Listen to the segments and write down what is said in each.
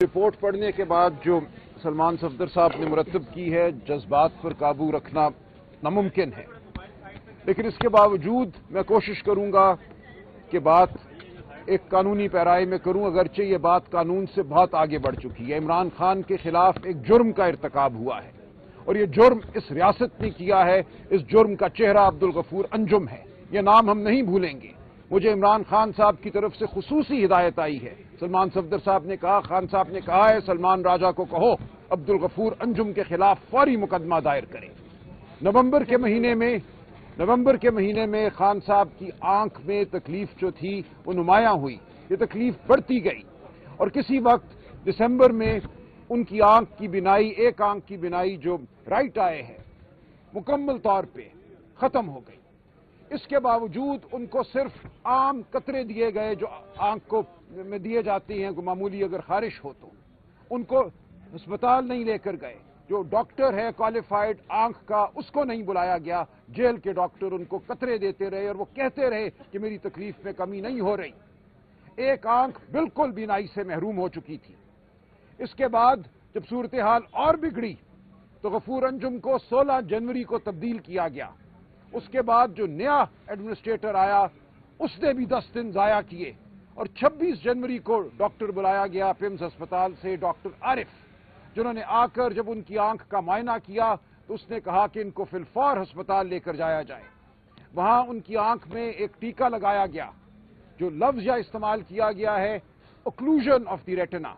Report پڑھنے کے بعد جو سلمان صفدر صاحب نے مرتب کی ہے، جذبات پر قابو رکھنا ناممکن ہے، لیکن اس کے باوجود میں کوشش کروں گا کہ بات ایک قانونی پیرائی میں کروں، اگرچہ یہ بات قانون سے بہت آگے بڑھ چکی ہے۔ عمران خان کے خلاف ایک جرم کا ارتکاب ہوا ہے اور یہ جرم اس ریاست نے کیا ہے۔ اس جرم کا چہرہ عبدالغفور انجم ہے، یہ نام ہم نہیں بھولیں گے۔ مجھے عمران خان صاحب کی طرف سے خصوصی ہدایت آئی ہے۔ سلمان صفدر صاحب نے کہا، خان صاحب نے کہا ہے سلمان راجہ کو کہو عبدالغفور انجم کے خلاف فوری مقدمہ دائر کرے۔ نومبر کے مہینے میں خان صاحب کی آنکھ میں تکلیف جو تھی وہ نمایاں ہوئی، یہ تکلیف بڑھتی گئی اور کسی وقت دسمبر میں ان کی آنکھ کی بینائی، ایک آنکھ کی بینائی جو رائٹ آئے ہے، مکمل طور پہ ختم ہو گئی۔ اس کے باوجود ان کو صرف عام قطرے دیے گئے جو آنکھ کو میں دیے جاتے ہیں، کوئی معمولی اگر خارش ہو تو ان کو ہسپتال نہیں لے کر گئے۔ جو ڈاکٹر ہے کوالیفائڈ آنکھ کا، اس کو نہیں بلایا گیا۔ جیل کے ڈاکٹر ان کو قطرے دیتے رہے اور وہ کہتے رہے کہ میری تکلیف میں کمی نہیں ہو رہی۔ ایک آنکھ بالکل بینائی سے محروم ہو چکی تھی۔ اس کے بعد جب صورتحال اور بگڑی تو غفور انجم کو 16 جنوری کو تبدیل کیا گیا۔ اس کے بعد جو نیا ایڈمنسٹریٹر آیا اس نے بھی 10 دن ضائع کیے اور 26 جنوری کو ڈاکٹر بلایا گیا پیمز ہسپتال سے، ڈاکٹر عارف، جنہوں نے آ کر جب ان کی آنکھ کا معائنہ کیا تو اس نے کہا کہ ان کو فی الفور ہسپتال لے کر جایا جائے۔ وہاں ان کی آنکھ میں ایک ٹیکہ لگایا گیا، جو لفظ یا استعمال کیا گیا ہے اوکلوژن آف دی ریٹنا۔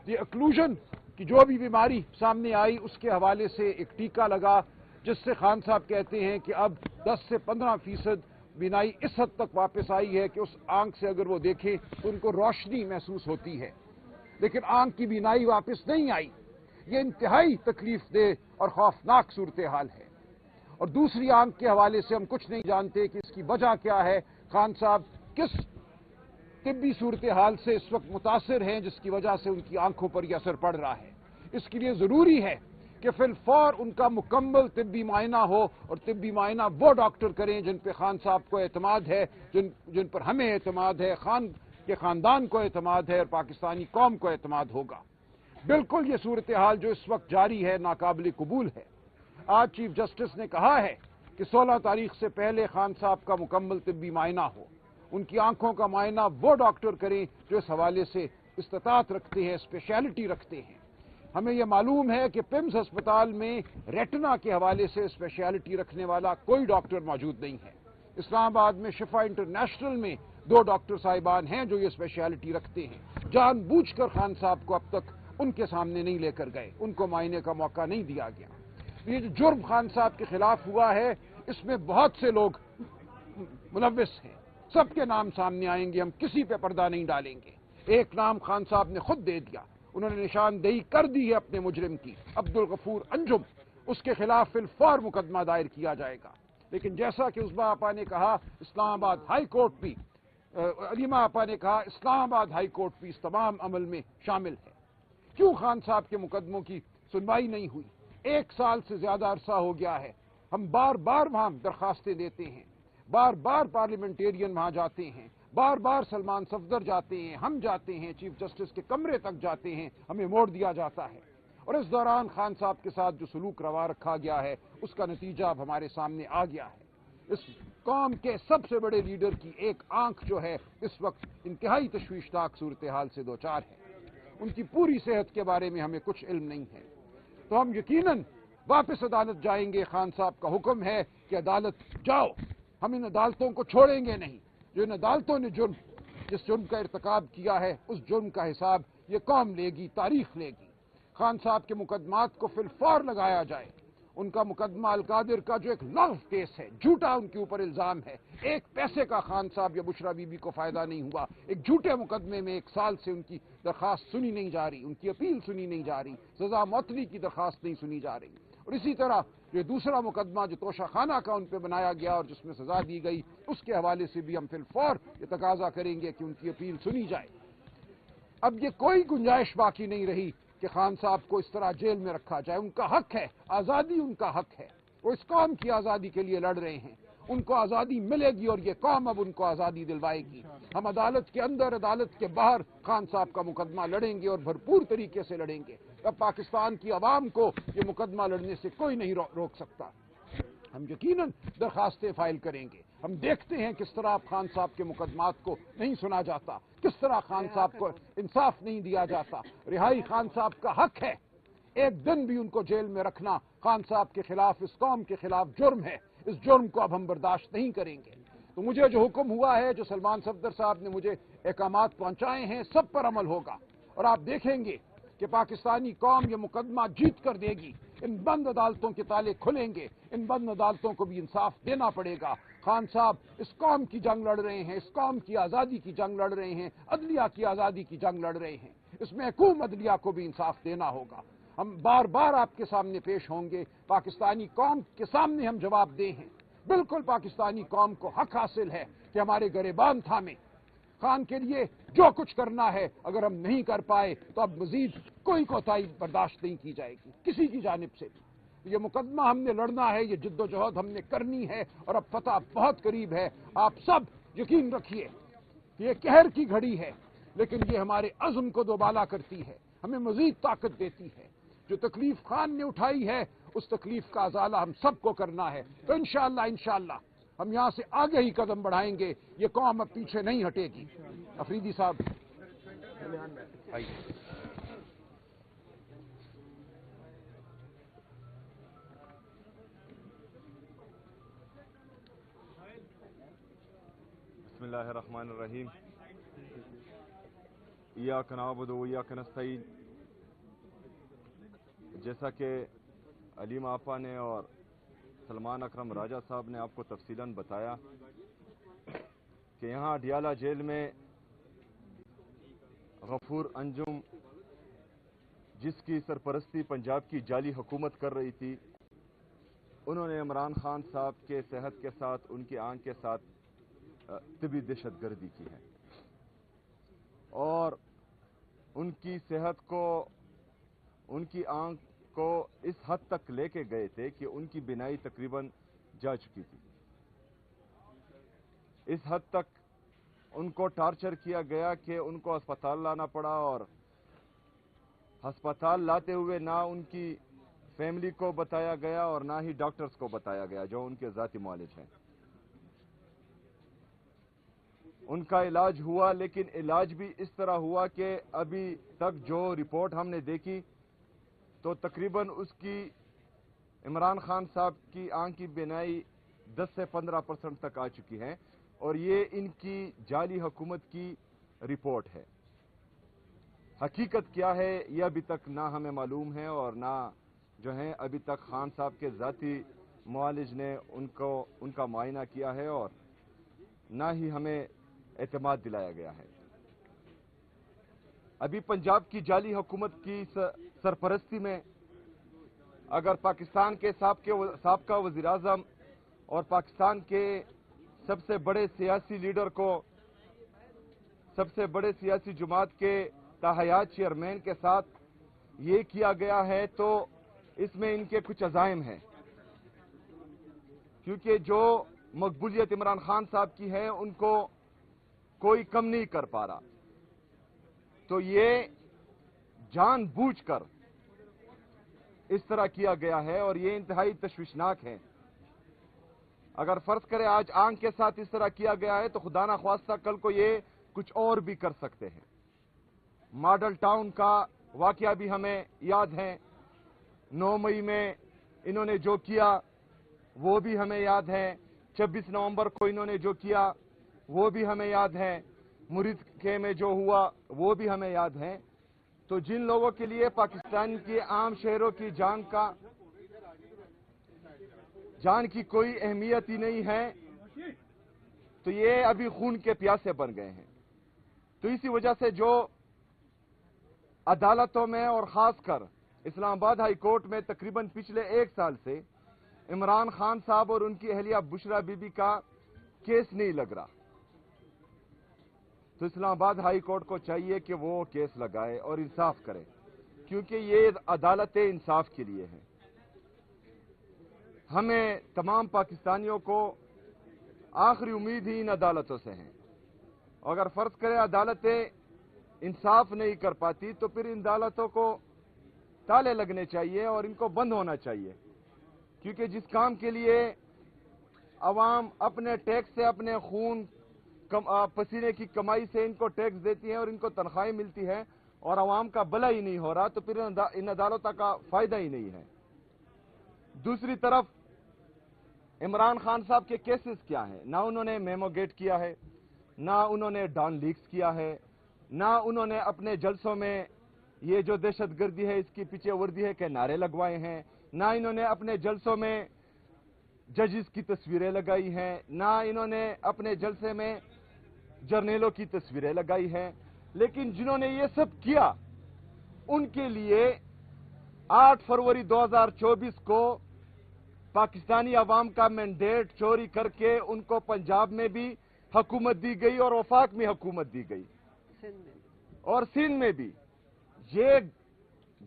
یہ اوکلوژن کی جو بھی بیماری سامنے آئی اس کے حوالے سے ایک ٹیکہ لگا، جس سے خان صاحب کہتے ہیں کہ اب 10 سے 15% بینائی اس حد تک واپس آئی ہے کہ اس آنکھ سے اگر وہ دیکھیں تو ان کو روشنی محسوس ہوتی ہے، لیکن آنکھ کی بینائی واپس نہیں آئی۔ یہ انتہائی تکلیف دہ اور خوفناک صورتحال ہے اور دوسری آنکھ کے حوالے سے ہم کچھ نہیں جانتے کہ اس کی وجہ کیا ہے۔ خان صاحب کس طبی صورتحال سے اس وقت متاثر ہیں جس کی وجہ سے ان کی آنکھوں پر یہ اثر پڑ رہا ہے۔ اس کے لیے ضروری ہے کہ فی الفور ان کا مکمل طبی معائنہ ہو اور طبی معائنہ وہ ڈاکٹر کریں جن پہ خان صاحب کو اعتماد ہے، جن پر ہمیں اعتماد ہے، خان کے خاندان کو اعتماد ہے اور پاکستانی قوم کو اعتماد ہوگا۔ بالکل یہ صورتحال جو اس وقت جاری ہے ناقابل قبول ہے۔ آج چیف جسٹس نے کہا ہے کہ 16 تاریخ سے پہلے خان صاحب کا مکمل طبی معائنہ ہو، ان کی آنکھوں کا معائنہ وہ ڈاکٹر کریں جو اس حوالے سے استطاعت رکھتے ہیں، اسپیشلٹی رکھتے ہیں۔ ہمیں یہ معلوم ہے کہ پیمز ہسپتال میں ریٹنا کے حوالے سے اسپیشلٹی رکھنے والا کوئی ڈاکٹر موجود نہیں ہے۔ اسلام آباد میں شفا انٹرنیشنل میں 2 ڈاکٹر صاحبان ہیں جو یہ اسپیشلٹی رکھتے ہیں۔ جان بوجھ کر خان صاحب کو اب تک ان کے سامنے نہیں لے کر گئے، ان کو معائنے کا موقع نہیں دیا گیا۔ یہ جو جرم خان صاحب کے خلاف ہوا ہے اس میں بہت سے لوگ ملوث ہیں، سب کے نام سامنے آئیں گے، ہم کسی پہ پردہ نہیں ڈالیں گے۔ ایک نام خان صاحب نے خود دے دیا، انہوں نے نشاندہی کر دی ہے اپنے مجرم کی، عبدالغفور انجم، اس کے خلاف فی الفور مقدمہ دائر کیا جائے گا۔ لیکن جیسا کہ عظمیٰ آپا نے کہا، اسلام آباد ہائی کورٹ بھی، علیمہ آپا نے کہا اسلام آباد ہائی کورٹ بھی اس تمام عمل میں شامل ہے۔ کیوں خان صاحب کے مقدموں کی سنوائی نہیں ہوئی؟ 1 سال سے زیادہ عرصہ ہو گیا ہے، ہم بار بار وہاں درخواستیں دیتے ہیں، بار بار پارلیمنٹیرین وہاں جاتے ہیں، بار بار سلمان صفدر جاتے ہیں، ہم جاتے ہیں، چیف جسٹس کے کمرے تک جاتے ہیں، ہمیں موڑ دیا جاتا ہے۔ اور اس دوران خان صاحب کے ساتھ جو سلوک روا رکھا گیا ہے اس کا نتیجہ اب ہمارے سامنے آ گیا ہے۔ اس قوم کے سب سے بڑے لیڈر کی ایک آنکھ جو ہے اس وقت انتہائی تشویشناک صورتحال سے دوچار ہے۔ ان کی پوری صحت کے بارے میں ہمیں کچھ علم نہیں ہے، تو ہم یقیناً واپس عدالت جائیں گے۔ خان صاحب کا حکم ہے کہ عدالت جاؤ، ہم ان عدالتوں کو چھوڑیں گے نہیں۔ جو ان عدالتوں نے جس جرم کا ارتکاب کیا ہے اس جرم کا حساب یہ قوم لے گی، تاریخ لے گی۔ خان صاحب کے مقدمات کو فی الفور لگایا جائے۔ ان کا مقدمہ القادر کا جو ایک لغو کیس ہے، جھوٹا ان کے اوپر الزام ہے، 1 پیسے کا خان صاحب یا بشرا بی بی کو فائدہ نہیں ہوا۔ ایک جھوٹے مقدمے میں 1 سال سے ان کی درخواست سنی نہیں جا رہی، ان کی اپیل سنی نہیں جا رہی، سزا معطلی کی درخواست نہیں سنی جا رہی۔ اور اسی طرح جو دوسرا مقدمہ جو توشہ خانہ کا ان پہ بنایا گیا اور جس میں سزا دی گئی، اس کے حوالے سے بھی ہم فی الفور یہ تقاضا کریں گے کہ ان کی اپیل سنی جائے۔ اب یہ کوئی گنجائش باقی نہیں رہی کہ خان صاحب کو اس طرح جیل میں رکھا جائے۔ ان کا حق ہے، آزادی ان کا حق ہے، وہ اس قوم کی آزادی کے لیے لڑ رہے ہیں उनको आज़ादी मिलेगी और ये कौम अब उनको आज़ादी दिलवाएगी। हम अदालत के अंदर, अदालत के बाहर खान साहब का मुकदमा लड़ेंगे और भरपूर तरीके से लड़ेंगे। अब पाकिस्तान की आवाम को ये मुकदमा लड़ने से कोई नहीं रोक सकता। हम यकीनन दरखास्तें फाइल करेंगे। हम देखते हैं किस तरह खान साहब के मुकदमात को नहीं सुना जाता, किस तरह खान साहब को इंसाफ नहीं दिया जाता। रिहाई खान साहब का हक है, एक दिन भी उनको जेल में रखना खान साहब के खिलाफ, इस कौम के खिलाफ जुर्म है। इस जुर्म को अब हम बर्दाश्त नहीं करेंगे। तो मुझे जो हुक्म हुआ है, जो सलमान सफदर साहब ने मुझे अहकामात पहुंचाए हैं, सब पर अमल होगा और आप देखेंगे कि पाकिस्तानी कौम ये मुकदमा जीत कर देगी। इन बंद अदालतों के ताले खुलेंगे, इन बंद अदालतों को भी इंसाफ देना पड़ेगा। खान साहब इस कौम की जंग लड़ रहे हैं, इस कौम की आज़ादी की जंग लड़ रहे हैं, अदलिया की आज़ादी की जंग लड़ रहे हैं। इसमें हुकूमत अदलिया को भी इंसाफ देना होगा। हम बार बार आपके सामने पेश होंगे, पाकिस्तानी कौम के सामने हम जवाबदेह हैं। बिल्कुल पाकिस्तानी कौम को हक हासिल है कि हमारे गरेबान थामे। खान के लिए जो कुछ करना है, अगर हम नहीं कर पाए तो अब मजीद कोई कोताही बर्दाश्त नहीं की जाएगी किसी की जानिब से भी। ये मुकदमा हमने लड़ना है, ये जिद्दोजहद हमने करनी है और अब फतह बहुत करीब है। आप सब यकीन रखिए कि ये कहर की घड़ी है, लेकिन ये हमारे अज़्म को दोबाला करती है, हमें मजीद ताकत देती है। जो तकलीफ खान ने उठाई है, उस तकलीफ का अजाला हम सबको करना है। तो इंशाअल्लाह हम यहां से आगे ही कदम बढ़ाएंगे, ये कौम अब पीछे नहीं हटेगी। अफरीदी साहब बिस्मिल्लाहिर्रहमानिर्रहीम। इय्याक नअबुदु व इय्याक नस्तईन। जैसा कि अलीम आपा ने और सलमान अकरम राजा साहब ने आपको तफसीलन बताया कि यहाँ अडियाला जेल में गफूर अंजुम, जिसकी सरपरस्ती पंजाब की जाली हुकूमत कर रही थी, उन्होंने इमरान खान साहब के सेहत के साथ, उनकी आंख के साथ तिबी दहशतगर्दी की है और उनकी सेहत को, उनकी आंख को इस हद तक लेके गए थे कि उनकी बिनाई तकरीबन जा चुकी थी। इस हद तक उनको टार्चर किया गया कि उनको अस्पताल लाना पड़ा और अस्पताल लाते हुए ना उनकी फैमिली को बताया गया और ना ही डॉक्टर्स को बताया गया जो उनके ज़ाती मुआलिज हैं। उनका इलाज हुआ, लेकिन इलाज भी इस तरह हुआ कि अभी तक जो रिपोर्ट हमने देखी तो तकरीबन उसकी इमरान खान साहब की आंख की बिनाई 10 से 15% तक आ चुकी है और ये इनकी जाली हुकूमत की रिपोर्ट है। हकीकत क्या है ये अभी तक ना हमें मालूम है और ना जो है अभी तक खान साहब के ज़ाती मुआलिज ने उनका मुआयना किया है और ना ही हमें एतमाद दिलाया गया है। अभी पंजाब की जाली हुकूमत की सरपरस्ती में अगर पाकिस्तान के साबका वज़ीर आज़म और पाकिस्तान के सबसे बड़े सियासी लीडर को सबसे बड़े सियासी जमात के ताहयात चेयरमैन के साथ ये किया गया है तो इसमें इनके कुछ अज़ाइम हैं, क्योंकि जो मकबूलियत इमरान खान साहब की है उनको कोई कम नहीं कर पा रहा। तो ये जानबूझकर इस तरह किया गया है और ये इंतहाई तशवीशनाक है। अगर फर्ज करें आज आंख के साथ इस तरह किया गया है तो खुदा ना ख्वास्ता कल को ये कुछ और भी कर सकते हैं। मॉडल टाउन का वाकया भी हमें याद है, 9 मई में इन्होंने जो किया वो भी हमें याद है, 26 नवंबर को इन्होंने जो किया वो भी हमें याद है, मुरीद के में जो हुआ वो भी हमें याद है। तो जिन लोगों के लिए पाकिस्तान के आम शहरों की जान की कोई अहमियत ही नहीं है, तो ये अभी खून के प्यासे बन गए हैं। तो इसी वजह से जो अदालतों में और खासकर इस्लामाबाद हाई कोर्ट में तकरीबन पिछले 1 साल से इमरान खान साहब और उनकी अहलिया बुशरा बीबी का केस नहीं लग रहा, तो इस्लामाबाद हाई कोर्ट को चाहिए कि वो केस लगाए और इंसाफ करे, क्योंकि ये अदालतें इंसाफ के लिए हैं। हमें तमाम पाकिस्तानियों को आखिरी उम्मीद ही इन अदालतों से है। अगर फर्ज करें अदालतें इंसाफ नहीं कर पाती तो फिर इन अदालतों को ताले लगने चाहिए और इनको बंद होना चाहिए, क्योंकि जिस काम के लिए अवाम अपने टैक्स से, अपने खून पसीने की कमाई से इनको टैक्स देती है और इनको तनख्वाहें मिलती है और अवाम का भला ही नहीं हो रहा, तो फिर इन अदालतों का फायदा ही नहीं है। दूसरी तरफ इमरान खान साहब के केसेस क्या हैं? ना उन्होंने मेमो गेट किया है, ना उन्होंने डॉन लीक्स किया है, ना उन्होंने अपने जलसों में ये जो दहशतगर्दी है इसकी पीछे वर्दी है के नारे लगवाए हैं, ना इन्होंने अपने जलसों में जजेस की तस्वीरें लगाई हैं, ना इन्होंने अपने जलसे में जर्नेलों की तस्वीरें लगाई हैं। लेकिन जिन्होंने ये सब किया उनके लिए 8 फरवरी 2024 को पाकिस्तानी अवाम का मैंडेट चोरी करके उनको पंजाब में भी हुकूमत दी गई और वफाक में हुकूमत दी गई और सिंध में भी। ये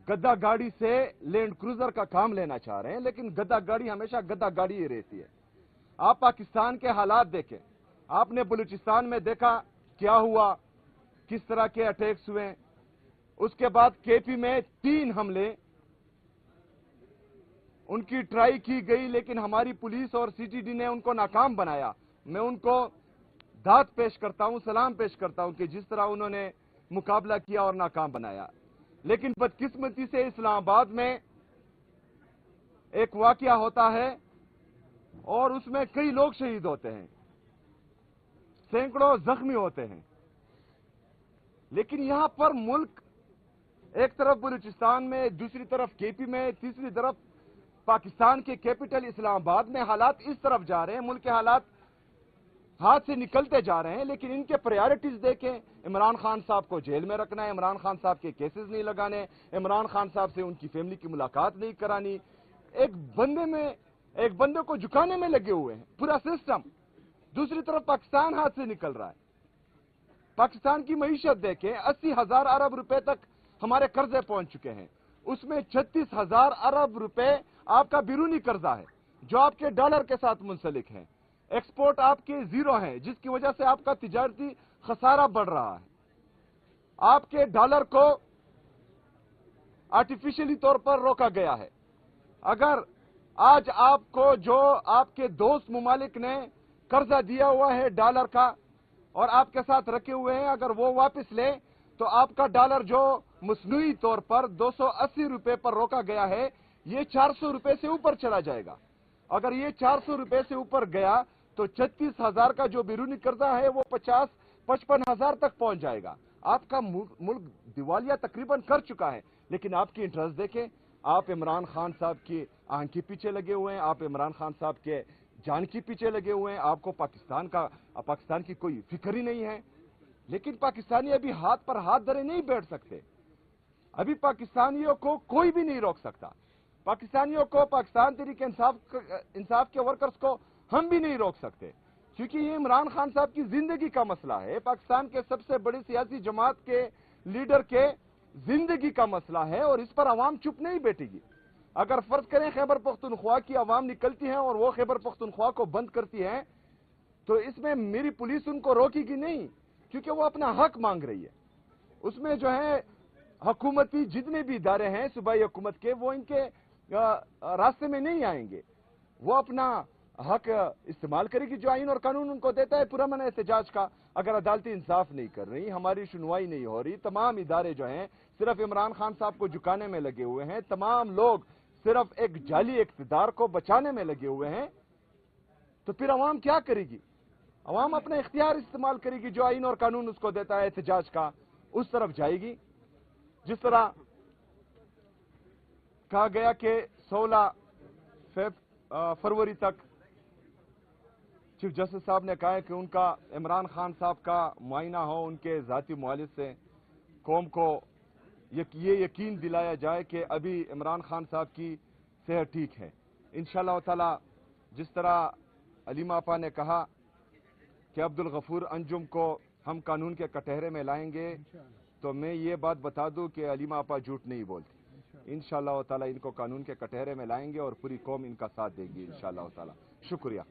गद्दा गाड़ी से लैंड क्रूजर का काम लेना चाह रहे हैं, लेकिन गद्दा गाड़ी हमेशा गद्दा गाड़ी ही रहती है। आप पाकिस्तान के हालात देखें, आपने बलूचिस्तान में देखा क्या हुआ, किस तरह के अटैक्स हुए। उसके बाद केपी में 3 हमले, उनकी ट्राई की गई लेकिन हमारी पुलिस और सीटीडी ने उनको नाकाम बनाया। मैं उनको दाद पेश करता हूं, सलाम पेश करता हूं कि जिस तरह उन्होंने मुकाबला किया और नाकाम बनाया। लेकिन बदकिस्मती से इस्लामाबाद में एक वाकया होता है और उसमें कई लोग शहीद होते हैं, सैकड़ों जख्मी होते हैं। लेकिन यहां पर मुल्क एक तरफ बलूचिस्तान में, दूसरी तरफ केपी में, तीसरी तरफ पाकिस्तान के कैपिटल इस्लामाबाद में हालात इस तरफ जा रहे हैं, मुल्क के हालात हाथ से निकलते जा रहे हैं। लेकिन इनके प्रायोरिटीज देखें, इमरान खान साहब को जेल में रखना है, इमरान खान साहब के केसेस नहीं लगाने, इमरान खान साहब से उनकी फैमिली की मुलाकात नहीं करानी। एक बंदे को झुकाने में लगे हुए हैं पूरा सिस्टम। दूसरी तरफ पाकिस्तान हाथ से निकल रहा है। पाकिस्तान की मईशत देखें, 80,000 अरब रुपए तक हमारे कर्जे पहुंच चुके हैं। उसमें 36,000 अरब रुपए आपका बिरूनी कर्जा है जो आपके डॉलर के साथ मुंसलिक है। एक्सपोर्ट आपके जीरो हैं, जिसकी वजह से आपका तिजारती खसारा बढ़ रहा है। आपके डॉलर को आर्टिफिशियली तौर पर रोका गया है। अगर आज आपको जो आपके दोस्त मुमालिक ने कर्जा दिया हुआ है डॉलर का और आपके साथ रखे हुए हैं, अगर वो वापस ले तो आपका डॉलर जो मसनूई तौर पर 280 रुपए पर रोका गया है, ये 400 रुपए से ऊपर चला जाएगा। अगर ये 400 रुपए से ऊपर गया तो 36,000 का जो बिरूनी कर्जा है वो 50-55,000 तक पहुंच जाएगा। आपका मुल्क दिवालिया तकरीबन कर चुका है। लेकिन आपकी इंटरेस्ट देखें, आप इमरान खान साहब की आंख के पीछे लगे हुए हैं, आप इमरान खान साहब के जान के पीछे लगे हुए हैं। आपको पाकिस्तान की कोई फिक्र ही नहीं है। लेकिन पाकिस्तानी अभी हाथ पर हाथ धरे नहीं बैठ सकते। अभी पाकिस्तानियों को कोई भी नहीं रोक सकता। पाकिस्तानियों को, पाकिस्तान तहरीक इंसाफ के वर्कर्स को हम भी नहीं रोक सकते, क्योंकि ये इमरान खान साहब की जिंदगी का मसला है। पाकिस्तान के सबसे बड़ी सियासी जमात के लीडर के जिंदगी का मसला है और इस पर अवाम चुप नहीं बैठेगी। अगर फर्ज करें खैबर पख्तूनख्वा की अवाम निकलती है और वो खैबर पख्तूनख्वा को बंद करती है, तो इसमें मेरी पुलिस उनको रोकेगी नहीं, क्योंकि वो अपना हक मांग रही है। उसमें जो है हुकूमती जितने भी इदारे हैं सूबाई हुकूमत के, वो इनके रास्ते में नहीं आएंगे। वो अपना हक इस्तेमाल करेगी जो आइन और कानून उनको देता है पुरअमन एहतजाज का। अगर अदालती इंसाफ नहीं कर रही, हमारी सुनवाई नहीं हो रही, तमाम इदारे जो हैं सिर्फ इमरान खान साहब को झुकाने में लगे हुए हैं, तमाम लोग सिर्फ एक जाली इख्तिदार को बचाने में लगे हुए हैं, तो फिर अवाम क्या करेगी? अवाम अपना इख्तियार इस्तेमाल करेगी, जो आइन और कानून उसको देता है एहतजाज का, उस तरफ जाएगी। जिस तरह कहा गया कि 16 फरवरी तक चीफ जस्टिस साहब ने कहा है कि उनका इमरान खान साहब का मुआयना हो, उनके जाती मुआलिज से कौम को ये यकीन दिलाया जाए कि अभी इमरान खान साहब की सेहत ठीक है। इंशाअल्लाह ताला जिस तरह अलीमा आपा ने कहा कि अब्दुल गफूर अंजुम को हम कानून के कटहरे में लाएंगे, तो मैं ये बात बता दूं कि अलीमा आपा झूठ नहीं बोलती। इंशाअल्लाह ताला इनको कानून के कटहरे में लाएंगे और पूरी कौम इनका साथ देगी इंशाअल्लाह ताला। शुक्रिया।